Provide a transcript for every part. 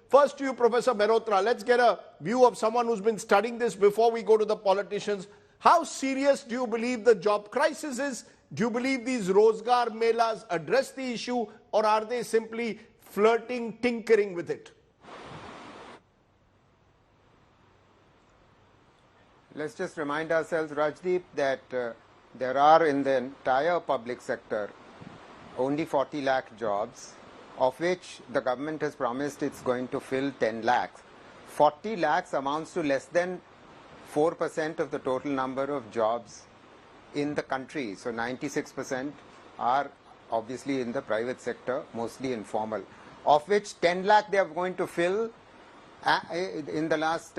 First to you, Professor Mehrotra. Let's get a view of someone who's been studying this before we go to the politicians. How serious do you believe the job crisis is? Do you believe these Rozgar Melas address the issue, or are they simply flirting, tinkering with it? Let's just remind ourselves, Rajdeep, that there are in the entire public sector only 40 lakh jobs, of which the government has promised it's going to fill 10 lakhs. 40 lakhs amounts to less than 4% of the total number of jobs in the country. So 96% are obviously in the private sector, mostly informal, of which 10 lakh they are going to fill in the last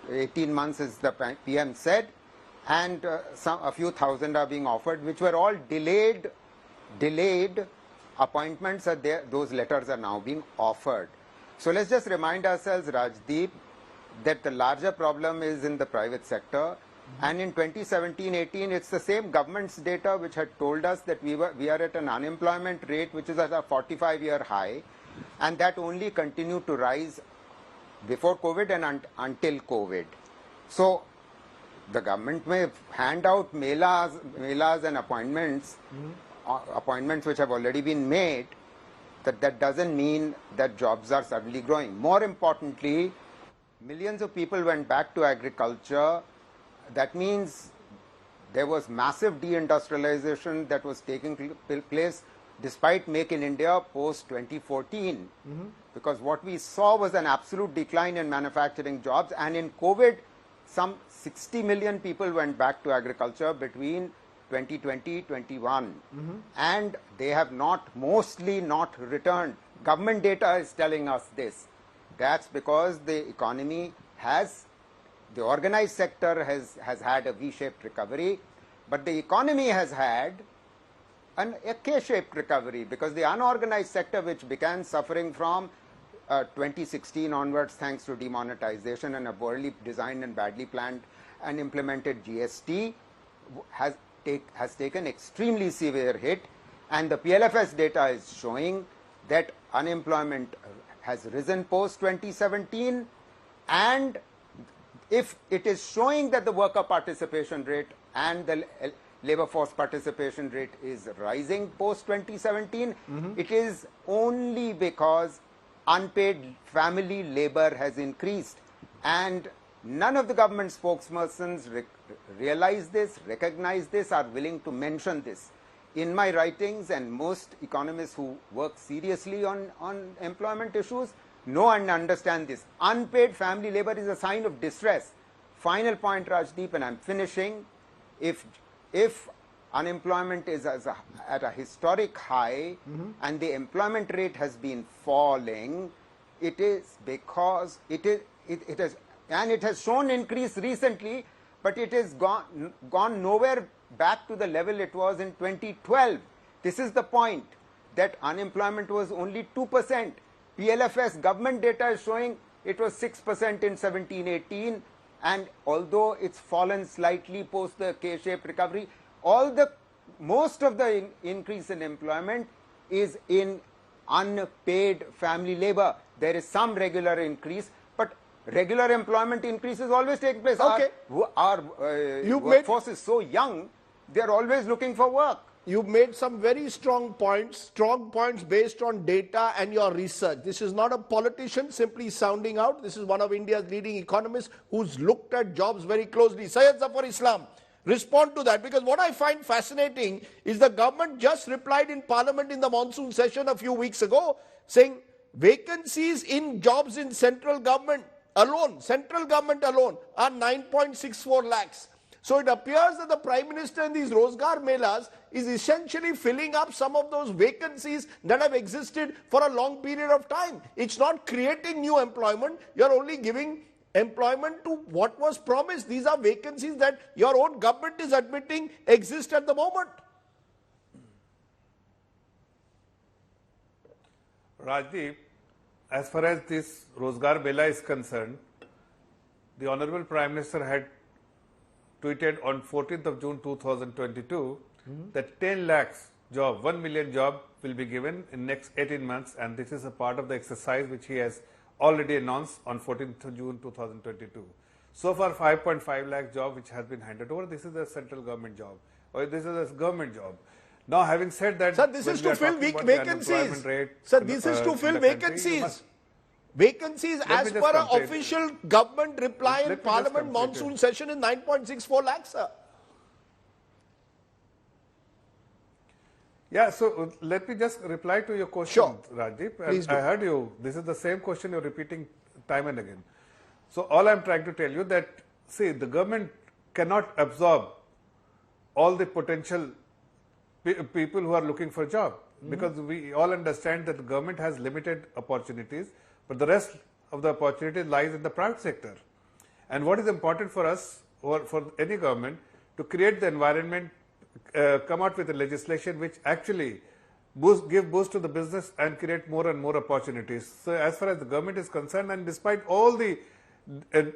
18 months, as the PM said, and a few thousand are being offered, which were all delayed appointments. Are there, those letters are now being offered. So let's just remind ourselves, Rajdeep, that the larger problem is in the private sector. And in 2017-18, it's the same government's data which had told us that we are at an unemployment rate which is at a 45-year high, and that only continued to rise before COVID and until COVID. So the government may hand out melas and appointments, appointments which have already been made. That doesn't mean that jobs are suddenly growing. More importantly, millions of people went back to agriculture. That means there was massive deindustrialization that was taking place despite Make in India post 2014. Because what we saw was an absolute decline in manufacturing jobs, and in COVID, some 60 million people went back to agriculture between 2020-21, and they have mostly not returned. Government data is telling us this. That's because the economy the organized sector has had a V-shaped recovery, but the economy has had a K-shaped recovery, because the unorganized sector, which began suffering from 2016 onwards thanks to demonetization and a poorly designed and badly planned and implemented GST, has taken extremely severe hit, and the PLFS data is showing that unemployment has risen post 2017, and if it is showing that the worker participation rate and the labor force participation rate is rising post 2017, it is only because unpaid family labor has increased, and none of the government spokespersons realize this, recognize this, are willing to mention this. In my writings, and most economists who work seriously on employment issues know and understand this. Unpaid family labor is a sign of distress. Final point, Rajdeep, and I'm finishing. If unemployment is at a historic high and the employment rate has been falling, it is because it has shown increase recently, but it has gone nowhere back to the level it was in 2012. This is the point, that unemployment was only 2%. PLFS government data is showing it was 6% in 17-18, and although it's fallen slightly post the K-shaped recovery, most of the increase in employment is in unpaid family labor. There is some regular increase, but regular employment increases always take place. Okay. Our workforce is so young, they are always looking for work. You've made some very strong points based on data and your research. This is not a politician simply sounding out. This is one of India's leading economists who's looked at jobs very closely. Syed Zafar Islam, respond to that, because what I find fascinating is the government just replied in Parliament in the monsoon session a few weeks ago saying vacancies in jobs in central government alone are 9.64 lakhs. So it appears that the Prime Minister in these Rozgar Melas is essentially filling up some of those vacancies that have existed for a long period of time. It's not creating new employment. You're only giving employment to what was promised. These are vacancies that your own government is admitting exist at the moment. Rajdeep, as far as this Rozgar Mela is concerned, the Honorable Prime Minister had tweeted on 14th of June 2022 that 10 lakhs job, 1 million job will be given in next 18 months, and this is a part of the exercise which he has already announced on 14th of June 2022. So far 5.5 lakh job which has been handed over, this is a central government job, or this is a government job. Now, having said that, sir, this is to fill vacancies. Sir, this is to fill vacancies. Vacancies as per an official government reply in Parliament monsoon session is 9.64 lakhs, sir. Yeah, so let me just reply to your question, Sure. Rajdeep. Please do. I heard you. This is the same question you're repeating time and again. So all I'm trying to tell you that, see, the government cannot absorb all the potential people who are looking for a job, because we all understand that the government has limited opportunities, but the rest of the opportunity lies in the private sector. And what is important for us, or for any government, to create the environment, come out with a legislation which actually give boost to the business and create more and more opportunities. So as far as the government is concerned, and despite all the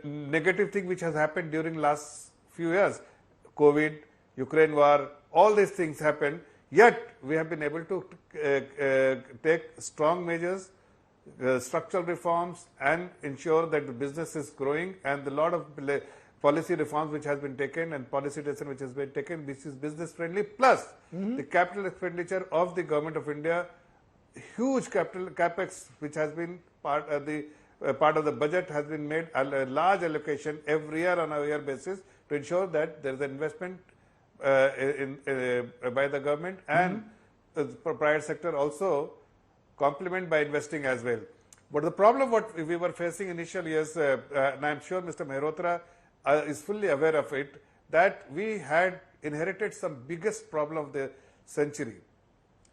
negative thing which has happened during last few years, COVID, Ukraine war, all these things happened, yet we have been able to take strong measures, structural reforms, and ensure that the business is growing, and a lot of policy reforms which has been taken and policy decision which has been taken, this is business friendly, plus the capital expenditure of the government of India, huge capital capex which has been part of the budget has been made, a large allocation every year on a year basis to ensure that there is an investment by the government, and the private sector also complement by investing as well. But the problem what we were facing initial years, and I'm sure Mr. Mehrotra is fully aware of it, that we had inherited some biggest problem of the century.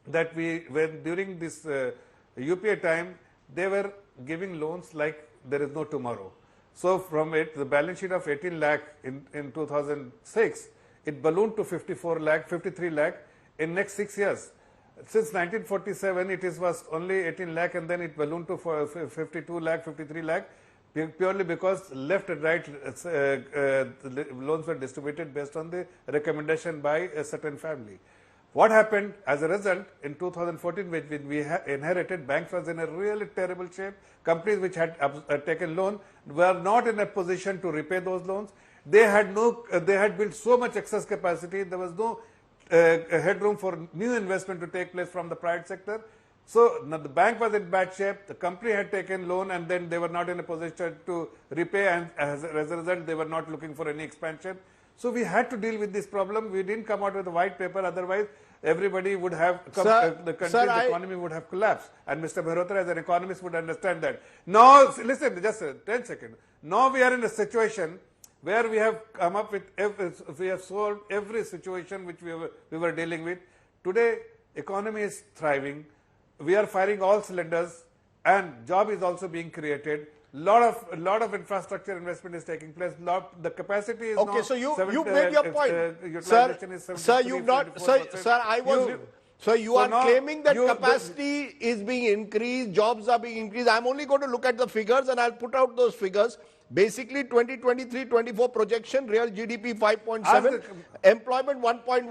That when during this UPA time, they were giving loans like there is no tomorrow. So from it, the balance sheet of 18 lakh in 2006, it ballooned to 53 lakh in next 6 years. Since 1947, it was only 18 lakh, and then it ballooned to 52 lakh, 53 lakh, purely because left and right loans were distributed based on the recommendation by a certain family. What happened as a result in 2014, when we inherited, banks was in a really terrible shape. Companies which had taken loan were not in a position to repay those loans. They had built so much excess capacity. There was no headroom for new investment to take place from the private sector. So now the bank was in bad shape, the company had taken loan, and then they were not in a position to repay, and as a result they were not looking for any expansion. So we had to deal with this problem. We didn't come out with a white paper, otherwise everybody would have, the country's economy would have collapsed. And Mr. Mehrotra as an economist would understand that. Now, listen, just 10 seconds. Now we are in a situation where we have come up with, we have solved every situation which we were dealing with. Today, economy is thriving. We are firing all cylinders, and job is also being created. Lot of infrastructure investment is taking place. The capacity is okay. Now so you made your point, sir. You've not, sir. You are claiming that capacity is being increased, jobs are being increased. I'm only going to look at the figures, and I'll put out those figures. Basically, 2023-24 projection, real GDP 5.7, employment 1.1.